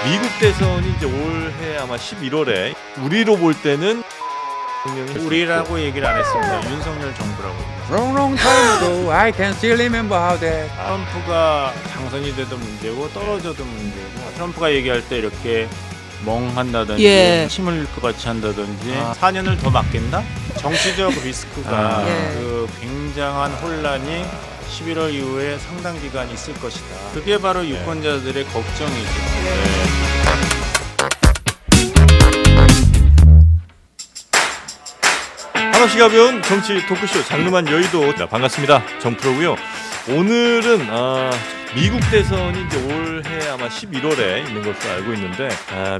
미국 대선이 이제 올해 아마 11월에 우리로 볼 때는 우리라고 얘기를 안 했습니다. 윤석열 정부라고. Long time ago, I can still remember how that. 트럼프가 당선이 돼도 문제고 떨어져도 문제고 트럼프가 얘기할 때 이렇게 멍한다든지 예. 침을 흘릴 것 같이 한다든지 4년을 더 맡긴다? 정치적 리스크가 예. 그 굉장한 혼란이 11월 이후에 상당 기간 있을 것이다. 그게 바로 유권자들의 걱정이죠. 한없이 가벼운 정치 토크쇼 장르만 여의도. 자, 반갑습니다. 정프로고요. 오늘은 미국 대선이 이제 올해 아마 11월에 있는 것으로 알고 있는데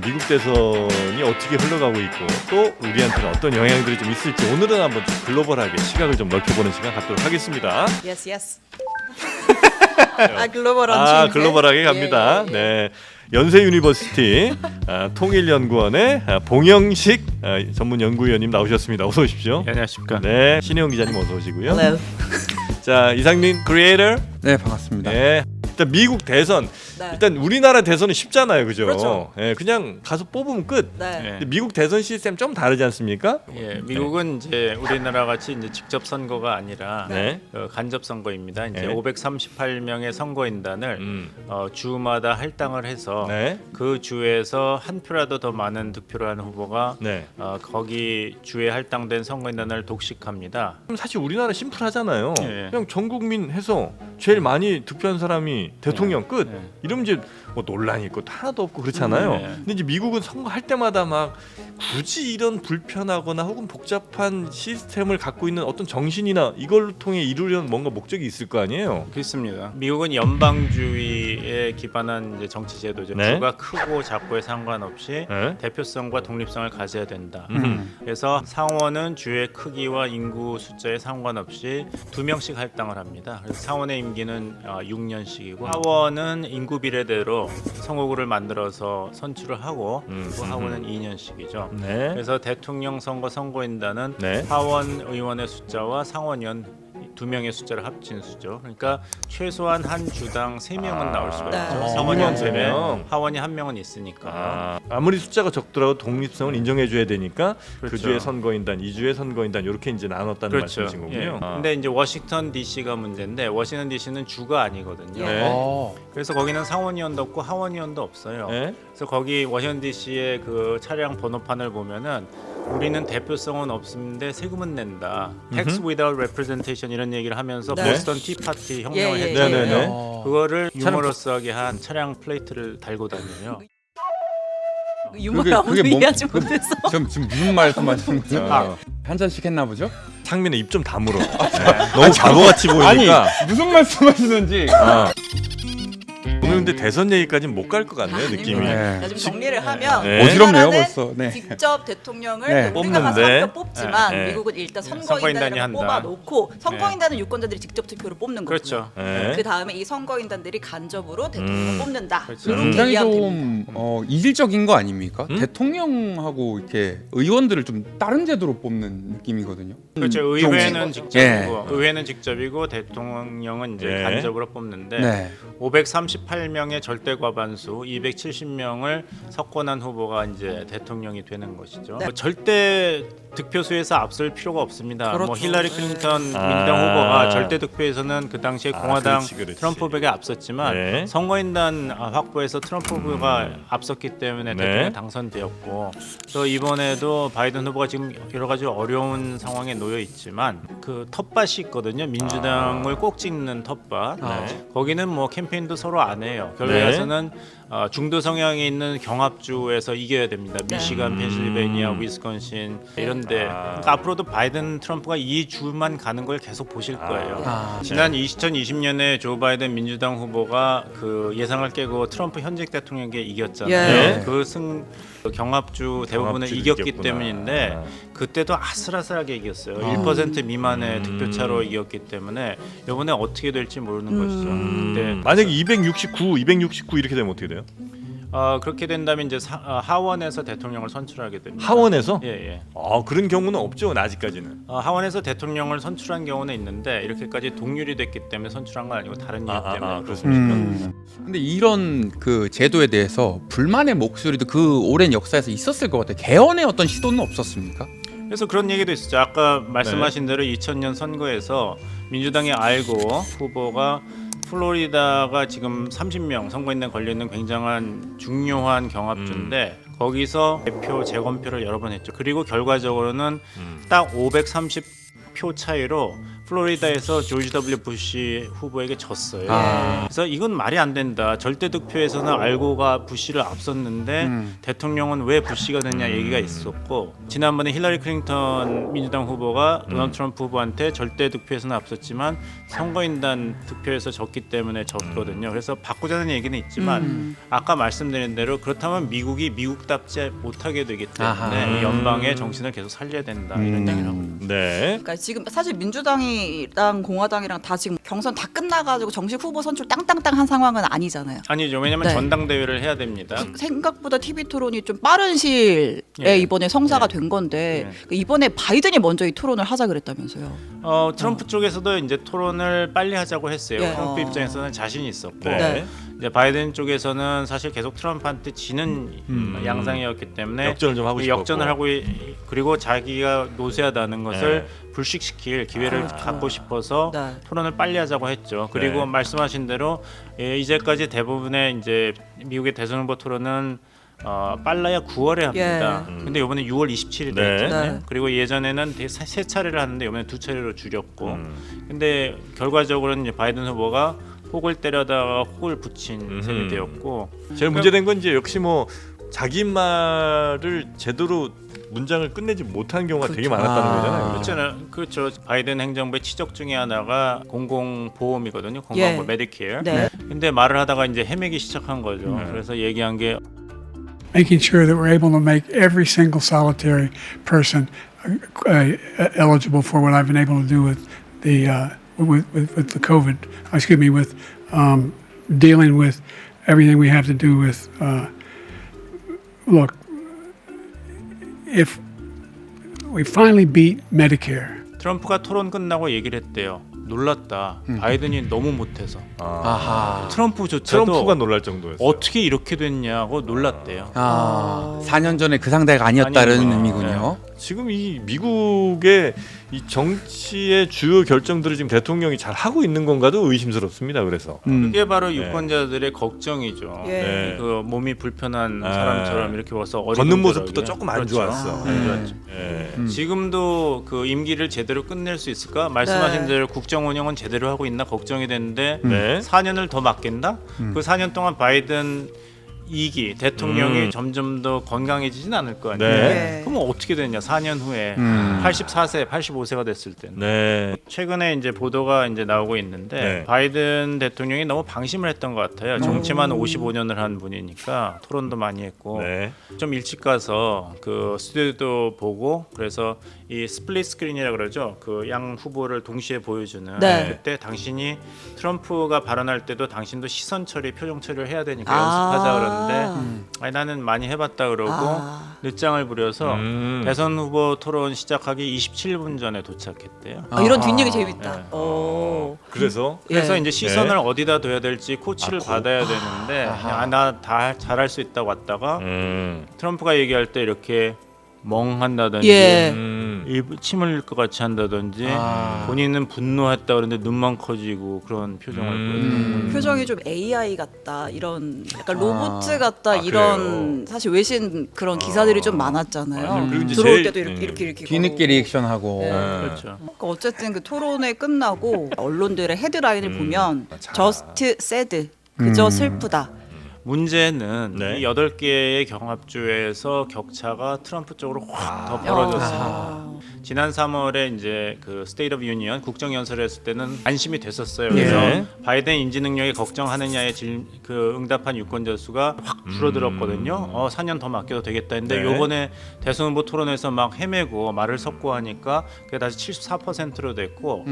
미국 대선이 어떻게 흘러가고 있고 또 우리한테는 어떤 영향들이 좀 있을지 오늘은 한번 좀 글로벌하게 시각을 좀 넓혀보는 시간 갖도록 하겠습니다. Yes, yes. 글로벌한 취임새? 글로벌하게 갑니다. 예, 예, 예. 네. 연세 유니버시티 통일연구원의 봉영식 전문 연구위원님 나오셨습니다. 어서 오십시오. 안녕하십니까. 네, 신혜영 기자님 어서 오시고요. Hello. 자, 이상민 크리에이터. 네, 반갑습니다. 네. 일단 미국 대선. 네. 일단 우리나라 대선은 쉽잖아요, 그죠? 그렇죠. 네, 그냥 가서 뽑으면 끝. 네. 네. 근데 미국 대선 시스템 좀 다르지 않습니까? 예, 미국은 이제 우리나라 같이 이제 직접 선거가 아니라 네. 간접 선거입니다. 이제 네. 538명의 선거인단을 주마다 할당을 해서 네. 그 주에서 한 표라도 더 많은 득표를 한 후보가 네. 거기 주에 할당된 선거인단을 독식합니다. 그럼 사실 우리나라 심플하잖아요. 네. 그냥 전 국민 해서 제일 많이 득표한 사람이 대통령 끝. 네. 이러면 이제 뭐 논란이 있고 하나도 없고 그렇잖아요. 네. 근데 이제 미국은 선거할 때마다 막 굳이 이런 불편하거나 혹은 복잡한 시스템을 갖고 있는 어떤 정신이나 이걸 통해 이루려는 뭔가 목적이 있을 거 아니에요. 그렇습니다. 미국은 연방주의에 기반한 이제 정치 제도죠. 네. 주가 크고 작고에 상관없이 네. 대표성과 독립성을 가져야 된다. 음. 그래서 상원은 주의 크기와 인구 숫자에 상관없이 2명씩 할당을 합니다. 그래서 상원의 임기는 6년씩이고 하원은 인구 비례대로 선거구를 만들어서 선출을 하고 또 하원은 2년씩이죠. 네. 그래서 대통령 선거 선거인단은 네. 하원 의원의 숫자와 상원의원 2명의 숫자를 합친 수죠. 그러니까 최소한 한 주당 3명은 나올 수가 네. 있죠. 어, 상원이 한 3명, 3명. 하원이 1명은 있으니까. 아무리 숫자가 적더라도 독립성을 인정해줘야 되니까 그 그렇죠. 주의 선거인단, 이 주의 선거인단 이렇게 이제 나눴다는 그렇죠. 말씀이신 거군요. 예. 근데 이제 워싱턴 D.C.가 문제인데 워싱턴 D.C.는 주가 아니거든요. 네. 그래서 거기는 상원의원도 없고 하원의원도 없어요. 네. 그래서 거기 워싱턴 D.C.의 그 차량 번호판을 보면은 우리는 대표성은 없는데 세금은 낸다. Tax without representation 이런 얘기를 하면서 네. 보스턴 티파티 혁명을 예, 예, 했잖아요. 네네네. 그거를 차량 유머러스하게 한 차량 플레이트를 달고 다녀요. 유머를 아무도 이해하지 못해서. 지금 무슨 말씀하시는 거죠? 아. 한 잔씩 했나 보죠? 상민의 입 좀 다물어. 너무 바보같이 보이니까. 무슨 말씀하시는지. 오늘 근데 대선 얘기까지는 못 갈 것 같네요, 느낌이. 네. 자, 좀 정리를 하면 네. 어지럽네요, 우리나라는 벌써. 네. 직접 대통령을 네. 우리가 가서 뽑는데. 한표 뽑지만 네. 미국은 일단 선거인단이 선거인단을 한다. 뽑아놓고 선거인단은 유권자들이 직접 투표를 뽑는 거거든요. 그렇죠. 네. 그 다음에 이 선거인단들이 간접으로 대통령을 뽑는다. 그렇죠. 이렇게 굉장히 이해하면 좀 됩니다. 이질적인 거 아닙니까? 대통령하고 이렇게 의원들을 좀 다른 제도로 뽑는 느낌이거든요. 그렇죠. 좀- 의회는 직접이고 의회는 직접이고 대통령은 이제 네. 간접으로 뽑는데 네. 538명의 절대 과반수 270명을 석권한 후보가 이제 대통령이 되는 것이죠. 네. 뭐 절대 득표수에서 앞설 필요가 없습니다. 그렇죠. 뭐 힐러리 클린턴 민주당 아. 후보가 절대 득표에서는 그 당시에 공화당 그렇지. 트럼프 후보에게 앞섰지만 네. 선거인단 확보에서 트럼프 후보가 앞섰기 때문에 네. 대통령 당선되었고 또 이번에도 바이든 후보가 지금 여러 가지 어려운 상황에 놓여 있지만 그 텃밭이 있거든요. 민주당을 꼭 찍는 텃밭. 네. 거기는 뭐 캠페인도 서로 안 해요. 결국에 네. 가서는 중도 성향이 있는 경합주에서 이겨야 됩니다. 미시간, 펜실베니아, 위스콘신 이런데 그러니까 앞으로도 바이든, 트럼프가 이 주만 가는 걸 계속 보실 거예요. 지난 2020년에 조 바이든 민주당 후보가 그 예상을 깨고 트럼프 현직 대통령에게 이겼잖아요. 예. 그 경합주 대부분을 경합주를 이겼기 이겼구나. 때문인데 그때도 아슬아슬하게 이겼어요. 1% 미만의 득표차로 이겼기 때문에 이번에 어떻게 될지 모르는 것이죠. 근데 만약에 269 이렇게 되면 어떻게 돼요? 그렇게 된다면 이제 하원에서 대통령을 선출하게 됩니다. 하원에서? 예, 예. 그런 경우는 없죠. 아직까지는. 하원에서 대통령을 선출한 경우는 있는데 이렇게까지 동률이 됐기 때문에 선출한 건 아니고 다른 이유 때문에 그렇습니까? 근데 이런 그 제도에 대해서 불만의 목소리도 그 오랜 역사에서 있었을 것 같아요. 개헌의 어떤 시도는 없었습니까? 그래서 그런 얘기도 있었죠. 아까 말씀하신 대로 2000년 선거에서 민주당의 알고 후보가 플로리다가 지금 30명 선거인단 걸려있는 굉장한 중요한 경합주인데 거기서 대표 재검표를 여러 번 했죠. 그리고 결과적으로는 딱 530표 차이로 플로리다에서 조지 W 부시 후보에게 졌어요. 그래서 이건 말이 안 된다. 절대 득표에서는 알고가 부시를 앞섰는데 대통령은 왜 부시가 됐냐 얘기가 있었고 지난번에 힐러리 클린턴 민주당 후보가 도널드 트럼프 후보한테 절대 득표에서는 앞섰지만 선거인단 득표에서 졌기 때문에 졌거든요. 그래서 바꾸자는 얘기는 있지만 아까 말씀드린 대로 그렇다면 미국이 미국답지 못하게 되기 때문에 이 연방의 정신을 계속 살려야 된다 이런 얘기를 하고 있습니다. 네. 그러니까 지금 사실 민주당이랑 공화당이랑 다 지금 경선 다 끝나가지고 정식 후보 선출 땅땅땅 한 상황은 아니잖아요. 아니죠. 왜냐하면 네. 전당대회를 해야 됩니다. 생각보다 TV 토론이 좀 빠른 시일에 예. 이번에 성사가 예. 된 건데 예. 그러니까 이번에 바이든이 먼저 이 토론을 하자 그랬다면서요. 트럼프 쪽에서도 이제 토론을 빨리 하자고 했어요. 예. 트럼프 입장에서는 자신이 있었고 네. 이제 바이든 쪽에서는 사실 계속 트럼프한테 지는 양상이었기 때문에 역전을 좀 하고 이 싶었고. 역전을 하고 그리고 자기가 노쇠하다는 것을 불식시킬 기회를 갖고 싶어서 네. 토론을 빨리 하자고 했죠. 그리고 네. 말씀하신 대로 이제까지 대부분의 이제 미국의 대선 후보 토론은 빨라야 9월에 합니다. 근데 이번에 6월 27일에 네. 했잖아요. 네. 그리고 예전에는 세 차례를 하는데 이번에 2차례로 줄였고. 근데 결과적으로는 이제 바이든 후보가 혹을 때려다가 혹을 붙인 셈이 되었고. 제일 문제된 건 이제 역시 뭐 자기 말을 제대로 문장을 끝내지 못한 경우가 되게 많았다는 거잖아요. 그렇죠? 그렇죠. 바이든 행정부의 치적 중에 하나가 공공보험이거든요. 건강보험, 예. 메디케어. 네. 근데 말을 하다가 이제 헤매기 시작한 거죠. 그래서 얘기한 게 making sure that we're able to make every single solitary person eligible for what I've been able to do with the with the COVID. Excuse me, with dealing with everything we have to do with. Look, if we finally beat Medicare. 트럼프가 토론 끝나고 얘기를 했대요. 놀랐다. 바이든이 너무 못해서. 트럼프가 놀랄 정도였어요. 어떻게 이렇게 됐냐고 놀랐대요. 4년 전에 그 상대가 아니었다는 아니구나. 의미군요. 지금 이 미국의 이 정치의 주요 결정들을 지금 대통령이 잘 하고 있는 건가도 의심스럽습니다. 그래서 그게 바로 유권자들의 걱정이죠. 예. 네. 그 몸이 불편한 사람처럼 이렇게 와서 걷는 모습부터 조금 안 그렇죠. 좋았어. 안 좋았죠. 예. 지금도 그 임기를 제대로 끝낼 수 있을까? 말씀하신 네. 대로 국정 운영은 제대로 하고 있나 걱정이 되는데 네. 4년을 더 맡겠나? 그 4년 동안 바이든 2기 대통령이 점점 더 건강해지진 않을 거 아니에요. 네. 그럼 어떻게 되냐? 4년 후에 84세, 85세가 됐을 때는. 네. 최근에 이제 보도가 이제 나오고 있는데 네. 바이든 대통령이 너무 방심을 했던 것 같아요. 정치만 55년을 한 분이니까 토론도 많이 했고 네. 좀 일찍 가서 그 스튜디오도 보고 그래서 이 스플릿 스크린이라 그러죠. 그 양 후보를 동시에 보여주는 네. 그때 당신이 트럼프가 발언할 때도 당신도 시선 처리, 표정 처리를 해야 되니까 연습하자 그러는데 아니, 나는 많이 해봤다 그러고 늦장을 부려서 대선 후보 토론 시작하기 27분 전에 도착했대요. 이런 뒷얘기 재밌다. 네. 그래서 그래서 예. 이제 시선을 어디다 둬야 될지 코치를 받아야 되는데 나 다 잘할 수 있다고 왔다가 트럼프가 얘기할 때 이렇게 멍한다든지 예. 침을 흘릴 것 같이 한다든지 본인은 분노했다 그러는데 눈만 커지고 그런 표정을 보였던 표정이 좀 AI 같다 이런 약간 로봇 같다 이런 사실 외신 그런 기사들이 좀 많았잖아요. 그리고 이제 들어올 제일- 때도 이렇게 뒤늦게 걸어오고. 리액션하고. 네. 그렇죠. 그러니까 어쨌든 그 토론회 끝나고 언론들의 헤드라인을 보면 just sad 그저 슬프다. 문제는 네. 이 8개의 경합주에서 격차가 트럼프 쪽으로 확 더 벌어졌어요. 지난 3월에 이제 그 스테이트 오브 유니언 국정연설을 했을 때는 안심이 됐었어요. 그래서 네. 바이든 인지 능력에 걱정하느냐에 그 응답한 유권자 수가 확 줄어들었거든요. 4년 더 맡겨도 되겠다 했는데 네. 요번에 대선 후보 토론에서 막 헤매고 말을 섞고 하니까 그게 다시 74%로 됐고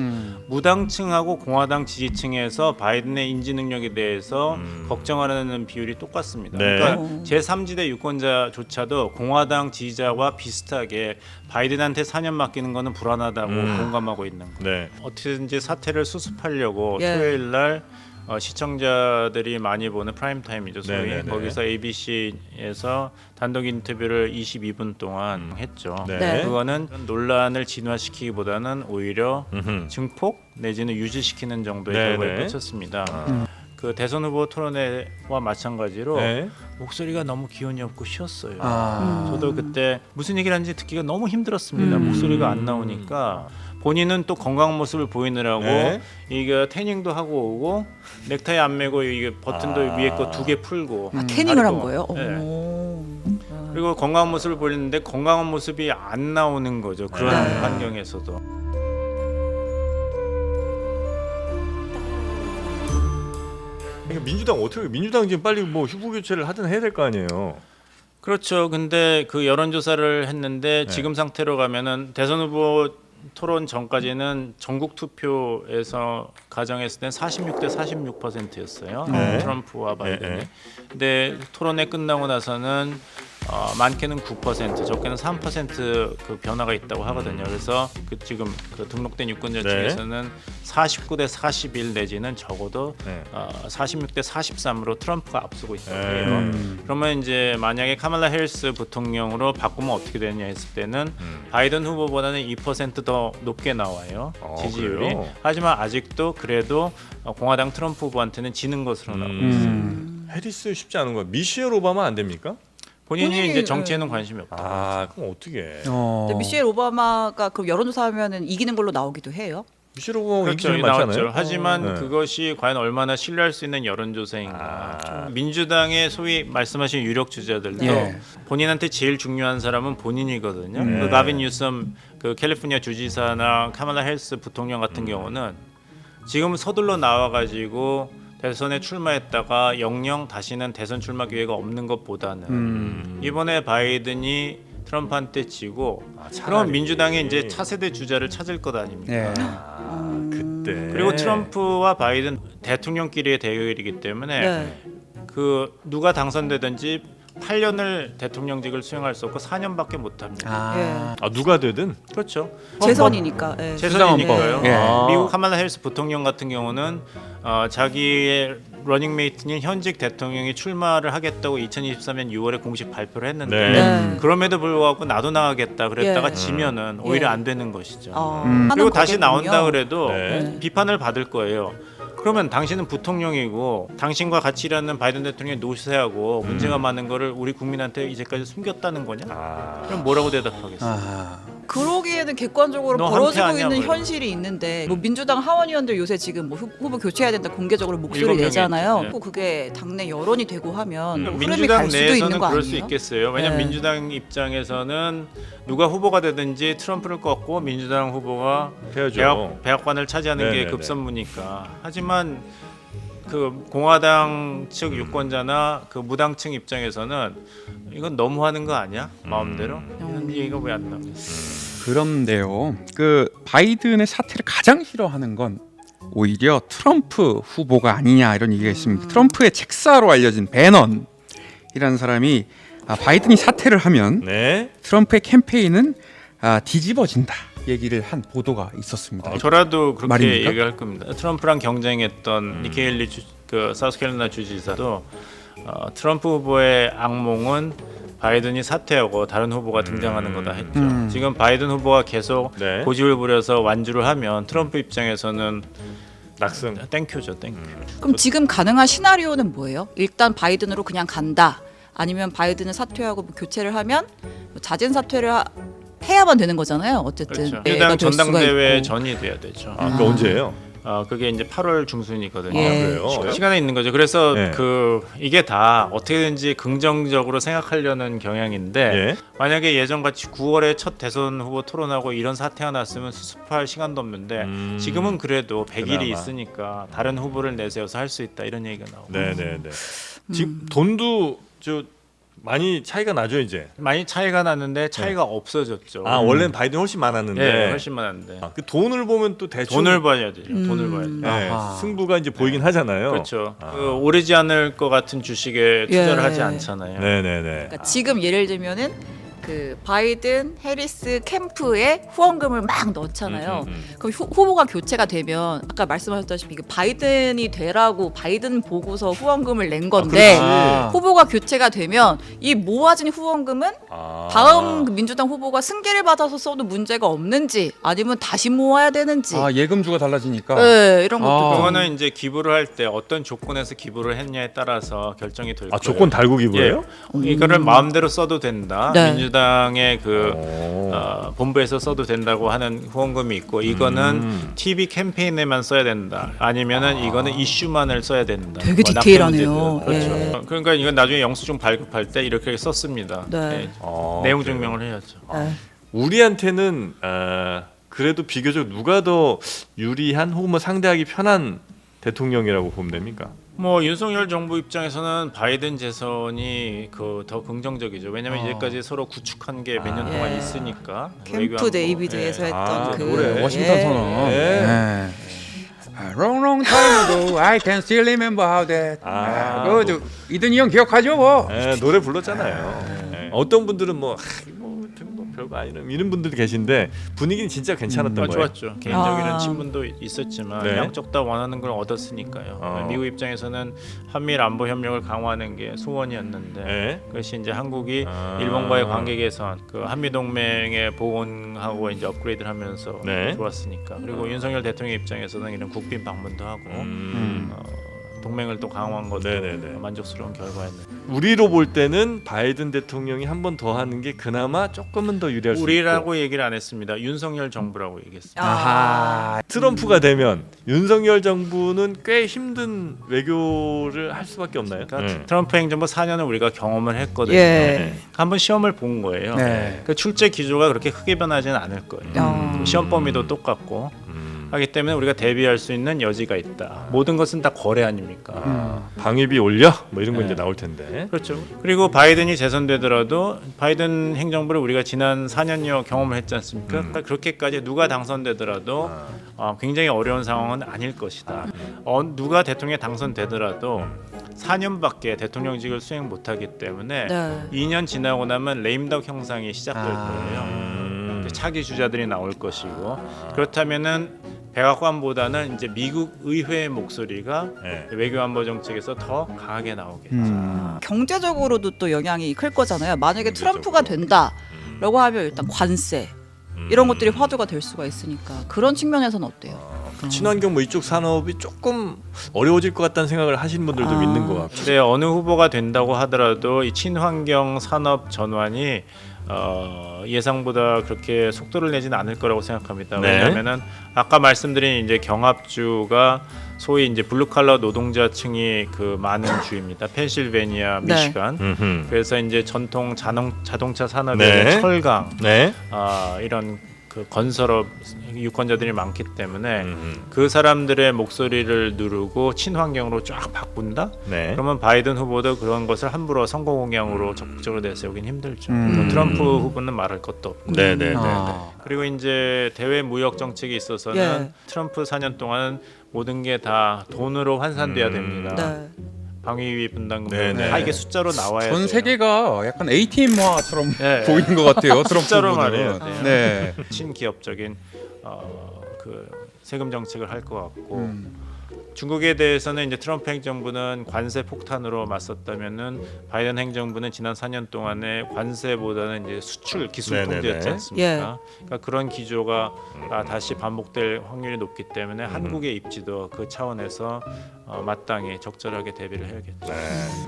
무당층하고 공화당 지지층에서 바이든의 인지 능력에 대해서 걱정하는 비율 비율이 똑같습니다. 네. 그러니까 제3지대 유권자조차도 공화당 지지자와 비슷하게 바이든한테 4년 맡기는 거는 불안하다고 공감하고 있는 거예요. 네. 어떻게든지 사태를 수습하려고 예. 토요일 날 시청자들이 많이 보는 프라임 타임이죠. 소위 네네네. 거기서 ABC에서 단독 인터뷰를 22분 동안 했죠. 네. 그거는 논란을 진화시키기보다는 오히려 음흠. 증폭 내지는 유지시키는 정도의 네네. 결과를 펼쳤습니다. 그 대선 후보 토론회와 마찬가지로 네. 목소리가 너무 기운이 없고 쉬었어요. 아. 저도 그때 무슨 얘기를 하는지 듣기가 너무 힘들었습니다. 목소리가 안 나오니까 본인은 또 건강한 모습을 보이느라고 네. 이게 태닝도 하고 오고 넥타이 안 매고 이게 버튼도 위에 거 2개 풀고 태닝을 한 하고. 거예요? 네. 오. 그리고 건강한 모습을 보이는데 건강한 모습이 안 나오는 거죠. 그런 네. 환경에서도. 그러니까 민주당 지금 빨리 뭐 후보 교체를 하든 해야 될 거 아니에요. 그렇죠. 근데 그 여론조사를 했는데 네. 지금 상태로 가면은 대선 후보 토론 전까지는 전국 투표에서 가정했을 땐 46대 46%였어요. 네. 트럼프와 바이든이. 네. 근데 토론회 끝나고 나서는 많게는 9%, 적게는 3% 그 변화가 있다고 하거든요. 그래서 그 지금 그 등록된 유권자 네. 중에서는 49대 41 내지는 적어도 네. 46대 43으로 트럼프가 앞서고 있다고 네. 해요. 그러면 이제 만약에 카말라 해리스 부통령으로 바꾸면 어떻게 되냐 했을 때는 바이든 후보보다는 2% 더 높게 나와요. 지지율이. 그래요? 하지만 아직도 그래도 공화당 트럼프 후보한테는 지는 것으로 나오고 있어요. 해리스 쉽지 않은 거야. 미셸 오바마 안 됩니까? 본인이 이제 정치에는 관심이 없다. 아, 그럼 어떻게 해? 근데 미셸 오바마가 그 여론조사 하면은 이기는 걸로 나오기도 해요. 미셸 오바마 인기 그렇죠, 제일 많잖아요. 나왔죠. 하지만 네. 그것이 과연 얼마나 신뢰할 수 있는 여론조사인가. 민주당의 소위 말씀하신 유력 주자들도 예. 본인한테 제일 중요한 사람은 본인이거든요. 그 가빈 뉴섬 그 캘리포니아 주지사나 카말라 해리스 부통령 같은 경우는 지금 서둘러 나와가지고 대선에 출마했다가 영영 다시는 대선 출마 기회가 없는 것보다는 이번에 바이든이 트럼프한테 지고 그럼 민주당이 이제 차세대 주자를 찾을 것 아닙니까? 예. 그때. 그리고 트럼프와 바이든 대통령끼리의 대결이기 때문에 네. 그 누가 당선되든지 8년을 대통령직을 수행할 수 없고 4년밖에 못 합니다. 아, 누가 되든 그렇죠. 재선이니까. 예. 재선이니까요. 예. 미국 카말라 해리스 부통령 같은 경우는 자기의 러닝메이트인 현직 대통령이 출마를 하겠다고 2023년 6월에 공식 발표를 했는데 네. 네. 그럼에도 불구하고 나도 나가겠다 그랬다가 예. 지면은 오히려 예. 안 되는 것이죠. 하는 그리고 다시 거겠군요. 나온다 그래도 네. 비판을 받을 거예요. 그러면 당신은 부통령이고 당신과 같이 일하는 바이든 대통령이 노쇠하고 문제가 많은 거를 우리 국민한테 이제까지 숨겼다는 거냐? 그럼 뭐라고 대답하겠어요? 아. 그러기에는 객관적으로 너 벌어지고 한패 아니야, 있는 뭐 현실이 있는데 뭐 민주당 하원 의원들 요새 지금 뭐 후보 교체해야 된다 공개적으로 목소리 7명이 내잖아요. 있죠. 네. 또 그게 당내 여론이 되고 하면 흐름이 민주당 갈 수도 있는 내에서는 거 그럴 수 아니에요? 있겠어요. 왜냐하면 네. 민주당 입장에서는 누가 후보가 되든지 트럼프를 꺾고 민주당 후보가 해야죠. 백악관을 차지하는 게 네네네. 급선무니까. 하지만 그 공화당 측 유권자나 그 무당층 입장에서는 이건 너무하는 거 아니야? 마음대로 이런 얘기가 왜 안 나오겠어요? 그런데요. 그 바이든의 사태를 가장 싫어하는 건 오히려 트럼프 후보가 아니냐 이런 얘기가 있습니다. 트럼프의 책사로 알려진 배넌이라는 사람이 바이든이 사퇴를 하면 네. 트럼프의 캠페인은 뒤집어진다 얘기를 한 보도가 있었습니다. 저라도 그렇게 말입니까? 얘기할 겁니다. 트럼프랑 경쟁했던 니키 헤일리 그 사우스캐롤라이나 주지사도 트럼프 후보의 악몽은 바이든이 사퇴하고 다른 후보가 등장하는 거다 했죠. 지금 바이든 후보가 계속 네. 고집을 부려서 완주를 하면 트럼프 입장에서는 낙승. 땡큐죠, 땡큐. 그럼 지금 가능한 시나리오는 뭐예요? 일단 바이든으로 그냥 간다. 아니면 바이든을 사퇴하고 뭐 교체를 하면 뭐 잦은 사퇴를 해야만 되는 거잖아요. 어쨌든 그렇죠. 애가 민주당 될 수가 전당대회 있고. 전이 돼야 되죠. 아, 그게 언제예요? 그게 이제 8월 중순이거든요. 예. 그래요? 시간에 있는 거죠. 그래서 네. 그 이게 다 어떻게든지 긍정적으로 생각하려는 경향인데 예. 만약에 예전같이 9월에 첫 대선 후보 토론하고 이런 사태가 났으면 수습할 시간도 없는데 지금은 그래도 100일이 그나마. 있으니까 다른 후보를 내세워서 할 수 있다 이런 얘기가 나오고 네, 네, 네. 지금 돈도 저 많이 차이가 나죠 이제. 많이 차이가 났는데 차이가 없어졌죠. 아 원래는 바이든 훨씬 많았는데. 네, 훨씬 많았는데. 그 돈을 보면 또 대충 돈을 봐야 되죠. 돈을 봐야 돼. 네, 아하. 승부가 이제 보이긴 하잖아요. 그렇죠. 그 오르지 않을 것 같은 주식에 투자를 예. 하지 않잖아요. 네네네. 그러니까 지금 예를 들면은 그 바이든 해리스 캠프에 후원금을 막 넣잖아요. 그럼 후보가 교체가 되면 아까 말씀하셨다시피 이게 바이든이 되라고 바이든 보고서 후원금을 낸 건데 아. 후보가 교체가 되면 이 모아진 후원금은 다음 그 민주당 후보가 승계를 받아서 써도 문제가 없는지 아니면 다시 모아야 되는지 아 예금주가 달라지니까. 네, 이런 것도 아. 좀 그거는 이제 기부를 할 때 어떤 조건에서 기부를 했냐에 따라서 결정이 될 거예요. 조건 달고 기부예요? 이거를 마음대로 써도 된다. 네. 민주당의 그 오. 본부에서 써도 된다고 하는 후원금이 있고 이거는 TV 캠페인에만 써야 된다. 아니면은 이거는 이슈만을 써야 된다. 되게 뭐 디테일하네요. 납땜 문제들. 그렇죠. 예. 그러니까 이건 나중에 영수증 발급할 때 이렇게 썼습니다. 네. 예. 아, 내용 그래요? 증명을 해야죠. 네. 우리한테는 그래도 비교적 누가 더 유리한 혹은 뭐 상대하기 편한 대통령이라고 보면 됩니까? 뭐 윤석열 정부 입장에서는 바이든 재선이 그 더 긍정적이죠. 왜냐하면 이제까지 서로 구축한 게 몇 년 동안 예. 있으니까. 캠프 외교안보. 데이비드에서 예. 했던 그 노래 워싱턴 예. 선언. 예. 네. Long long time ago, I can still remember how that. 아, 그거 이든이 형 기억하죠, 뭐? 노래 불렀잖아요. 어떤 분들은 뭐 별거 아니라 이런 분들도 계신데 분위기는 진짜 괜찮았던 거예요. 좋았죠. 개인적인 아. 친분도 있었지만 네. 양쪽 다 원하는 걸 얻었으니까요. 미국 입장에서는 한미일 안보 협력을 강화하는 게 소원이었는데 네. 그것이 이제 한국이 아. 일본과의 관계 개선, 그 한미 동맹의 복원하고 이제 업그레이드를 하면서 네. 좋았으니까. 그리고 윤석열 대통령 입장에서는 이런 국빈 방문도 하고 동맹을 또 강화한 것도 네네네. 만족스러운 결과였는데. 우리로 볼 때는 바이든 대통령이 한 번 더 하는 게 그나마 조금은 더 유리할 수 있고 우리라고 얘기를 안 했습니다. 윤석열 정부라고 얘기했습니다. 아하. 트럼프가 되면 윤석열 정부는 꽤 힘든 외교를 할 수밖에 없나요? 그러니까 트럼프 행정부 4년을 우리가 경험을 했거든요. 예. 한번 시험을 본 거예요. 네. 그 출제 기조가 그렇게 크게 변하지는 않을 거예요. 시험 범위도 똑같고 하기 때문에 우리가 대비할 수 있는 여지가 있다. 모든 것은 다 거래 아닙니까? 방위비 올려? 뭐 이런 거 네. 이제 나올 텐데. 그렇죠. 그리고 바이든이 재선되더라도 바이든 행정부를 우리가 지난 4년여 경험을 했지 않습니까? 그러니까 그렇게까지 누가 당선되더라도 굉장히 어려운 상황은 아닐 것이다. 누가 대통령에 당선되더라도 4년밖에 대통령직을 수행 못하기 때문에 네. 2년 지나고 나면 레임덕 형상이 시작될 거예요. 차기 주자들이 나올 것이고 그렇다면은 백악관보다는 이제 미국 의회의 목소리가 네. 외교안보 정책에서 더 강하게 나오겠죠. 경제적으로도 또 영향이 클 거잖아요. 만약에 경제적으로. 트럼프가 된다라고 하면 일단 관세 이런 것들이 화두가 될 수가 있으니까 그런 측면에서는 어때요? 친환경 뭐 이쪽 산업이 조금 어려워질 것 같다는 생각을 하시는 분들도 아. 있는 것 같고. 근데 어느 후보가 된다고 하더라도 이 친환경 산업 전환이 예상보다 그렇게 속도를 내지는 않을 거라고 생각합니다. 네. 왜냐하면은 아까 말씀드린 이제 경합주가 소위 이제 블루칼러 노동자층이 그 많은 주입니다. 펜실베니아, 네. 미시간. 음흠. 그래서 이제 전통 자동차 산업의 네. 철강 네. 이런 그 건설업 유권자들이 많기 때문에 음흠. 그 사람들의 목소리를 누르고 친환경으로 쫙 바꾼다? 네. 그러면 바이든 후보도 그런 것을 함부로 선거 공약으로 적극적으로 내세우긴 힘들죠. 트럼프 후보는 말할 것도 없고. 네네네. 아. 그리고 이제 대외 무역 정책에 있어서는 예. 트럼프 4년 동안 모든 게 다 돈으로 환산돼야 됩니다. 네. 방위비 분담금 네네. 다 이게 숫자로 나와야 돼요. 전 세계가 약간 ATM 모아처럼 네. 보이는 것 같아요. 트럼프 숫자로 후보는. 말해야 돼요. 네. 친기업적인 그 세금 정책을 할 것 같고 중국에 대해서는 이제 트럼프 행정부는 관세 폭탄으로 맞섰다면은 바이든 행정부는 지난 4년 동안에 관세보다는 이제 수출 기술 네네네. 통제였지 않습니까? 예. 그러니까 그런 기조가 다시 반복될 확률이 높기 때문에 한국의 입지도 그 차원에서 마땅히 적절하게 대비를 해야겠죠.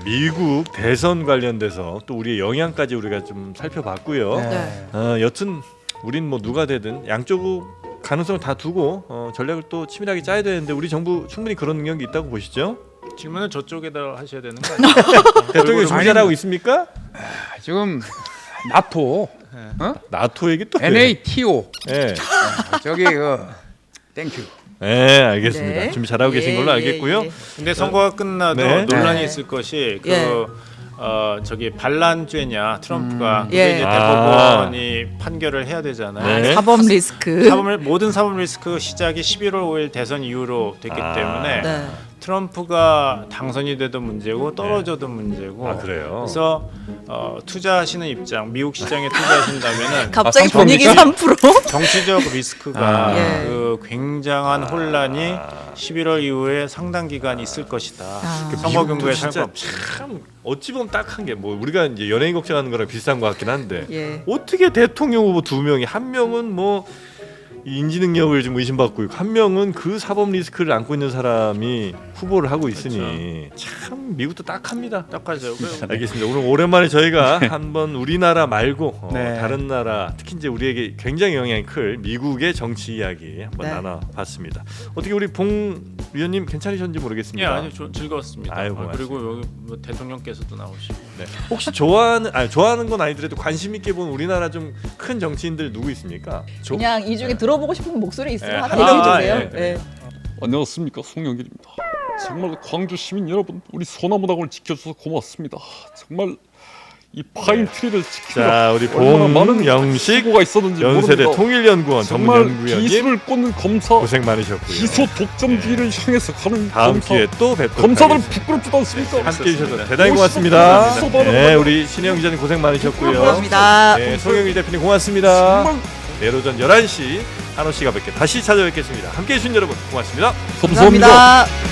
미국 대선 관련돼서 또 우리의 영향까지 우리가 좀 살펴봤고요. 네. 여튼 우린 뭐 누가 되든 양쪽 가능성을 다 두고 전략을 또 치밀하게 짜야 되는데 우리 정부 충분히 그런 능력이 있다고 보시죠? 질문은 저쪽에다 하셔야 되는 거 아니에요? 대통령 준비잘하고 있습니까? 지금 나토, 나토 얘기 또 NATO, 네. 저기 땡큐. 네, 알겠습니다. 네. 준비 잘하고 계신 걸로 예, 알겠고요. 예. 근데 선거가 끝나도 네. 논란이 네. 있을 것이 그 예. 저기 반란죄냐 트럼프가 그게 예. 이제 대법원이 판결을 해야 되잖아요. 네. 사법 리스크. 모든 사법 리스크 시작이 11월 5일 대선 이후로 됐기 때문에 네. 트럼프가 당선이 돼도 문제고 떨어져도 문제고. 아, 그래요? 그래서 투자하시는 입장, 미국 시장에 투자하신다면은 갑자기 3%? 분위기 3%? 정치적 리스크가 예. 그 굉장한 혼란이 11월 이후에 상당 기간 있을 것이다. 선거 경고에 진짜 살고 참 어찌 보면 딱한 게 뭐 우리가 이제 연예인 걱정하는 거랑 비슷한 것 같긴 한데 예. 어떻게 대통령 후보 두 명이 한 명은 뭐 이 인지 능력을 좀 의심받고 있고 한 명은 그 사법 리스크를 안고 있는 사람이 후보를 하고 있으니 참 미국도 딱합니다. 딱하죠. 알겠습니다. 오늘 오랜만에 저희가 한번 우리나라 말고 네. 다른 나라 특히 이제 우리에게 굉장히 영향이 클 미국의 정치 이야기 한번 네. 나눠봤습니다. 어떻게 우리 봉 위원님 괜찮으셨는지 예, 모르겠습니다. 아주 즐거웠습니다. 아유, 그리고 여기 뭐 대통령께서도 나오시고. 네. 혹시 좋아하는 건 아니더라도 관심 있게 본 우리나라 좀 큰 정치인들 누구 있습니까? 그냥 이 중에 들어보고 싶은 목소리 있으면 네, 하나 하나, 얘기해 주세요. 예, 네. 안녕하십니까, 송영길입니다. 정말 광주 시민 여러분, 우리 소나무당을 지켜줘서 고맙습니다. 정말 이 파인 트리를 지키느라 자, 우리 얼마나 많은 봉영식 수고가 있었는지 연세대 모릅니다. 통일연구원 정말 전문연구위원님 기술을 꽂는 검사, 고생 많으셨고요. 기소 독점주의를 향해서 가는 다음 검사, 기회에 또 뵙도록 검사들 하겠습니다. 부끄럽지도 않습니까? 함께 해주셔서 대단히 고맙습니다. 네, 우리 신혜영 기자님 고생 많으셨고요. 고맙습니다. 네, 송영길 대표님 고맙습니다. 정말 내일 오전 11시 한호 씨가 뵙게 다시 찾아뵙겠습니다. 함께 해주신 여러분 고맙습니다. 감사합니다. 감사합니다.